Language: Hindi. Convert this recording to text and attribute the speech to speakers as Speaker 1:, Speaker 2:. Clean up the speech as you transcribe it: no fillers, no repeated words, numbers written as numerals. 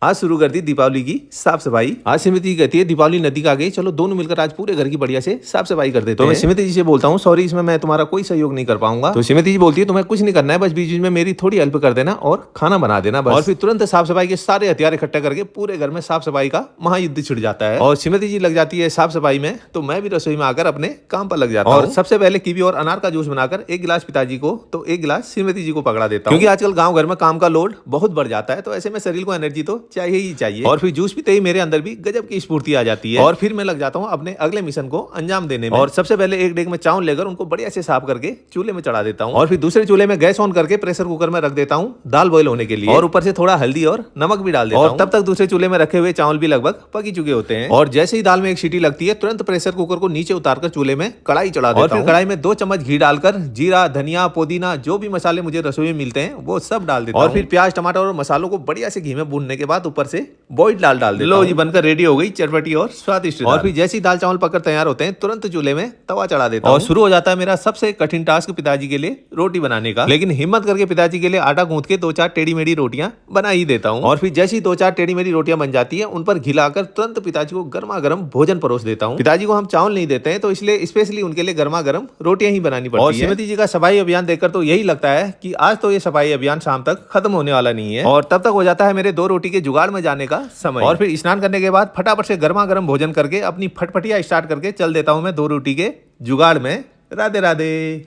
Speaker 1: आज शुरू कर दी दीपावली की साफ सफाई। आज स्मृति जी कहती है दीपावली नदी का गई, चलो दोनों मिलकर आज पूरे घर की बढ़िया से साफ सफाई कर देते हैं। तो मैं स्मृति जी से बोलता हूँ सॉरी, इसमें मैं तुम्हारा कोई सहयोग नहीं कर पाऊंगा। तो स्मृति जी बोलती है तुम्हें कुछ नहीं करना है, बस बीच बीच में मेरी थोड़ी हेल्प कर देना और खाना बना देना बस। और फिर तुरंत साफ सफाई के सारे हथियार इकट्ठा करके पूरे घर में साफ सफाई का महायुद्ध छिड़ जाता है। और स्मृति जी लग जाती है साफ सफाई में, तो मैं भी रसोई में आकर अपने काम पर लग जाता हूँ। और सबसे पहले कीवी और अनार का जूस बनाकर एक गिलास पिताजी को तो एक गिलास श्रीमती जी को पकड़ा देता हूँ, क्योंकि आजकल गाँव घर में काम का लोड बहुत बढ़ जाता है, तो ऐसे में शरीर को एनर्जी तो चाहिए ही चाहिए। और फिर जूस पीते ही मेरे अंदर भी गजब की स्फूर्ति आ जाती है और फिर मैं लग जाता हूँ अपने अगले मिशन को अंजाम देने में। और सबसे पहले एक डेग में चावल लेकर उनको बढ़िया से साफ करके चूल्हे में चढ़ा देता हूँ और फिर दूसरे चूल्हे में गैस ऑन करके प्रेशर कुकर में रख देता हूँ दाल बॉईल होने के लिए, और ऊपर से थोड़ा हल्दी और नमक भी डाल देता हूँ। और तब तक दूसरे चूल्हे में रखे हुए चावल भी लगभग पकी चुके होते हैं। और जैसे ही दाल में एक सीटी लगती है तुरंत प्रेशर कुकर को नीचे उतारकर चूल्हे में कढ़ाई चढ़ा देता हूँ। और फिर कढ़ाई में 2 चम्मच घी डालकर जीरा, धनिया, पुदीना, जो भी मसाले मुझे रसोई में मिलते हैं वो सब डाल देता हूँ। और फिर प्याज, टमाटर और मसालों को बढ़िया से घी में भूनने के बाद ऊपर से बॉइल्ड दाल डाल देता हूँ। लो जी, बनकर रेडी हो गई चटपटी और स्वादिष्ट। और फिर जैसे ही दाल चावल पककर तैयार होते हैं तुरंत चूल्हे में तवा चढ़ा देता हूँ और शुरू हो जाता है मेरा सबसे कठिन टास्क पिताजी के लिए रोटी बनाने का। लेकिन हिम्मत करके पिताजी के लिए आटा गूंथ के 2-4 टेढ़ी मेढ़ी रोटियां बना ही देता हूँ। और फिर जैसे ही 2-4 टेढ़ी मेढ़ी रोटियां बन जाती है उन पर घी लाकर तुरंत पिताजी को गर्मा गर्म भोजन परोस देता हूँ। पिताजी को हम चावल नहीं देते हैं, तो इसलिए स्पेशली उनके लिए गर्मा गर्म रोटियां ही बनानी पड़ती है। और श्रीमती जी का सफाई अभियान देखकर तो यही लगता है कि आज तो ये सफाई अभियान शाम तक खत्म होने वाला नहीं है। और तब तक हो जाता है मेरे 2 रोटी के जुगाड़ में जाने का समय। और फिर स्नान करने के बाद फटाफट से गर्मा गर्म भोजन करके अपनी फटफटिया स्टार्ट करके चल देता हूँ मैं 2 रोटी के जुगाड़ में। राधे राधे।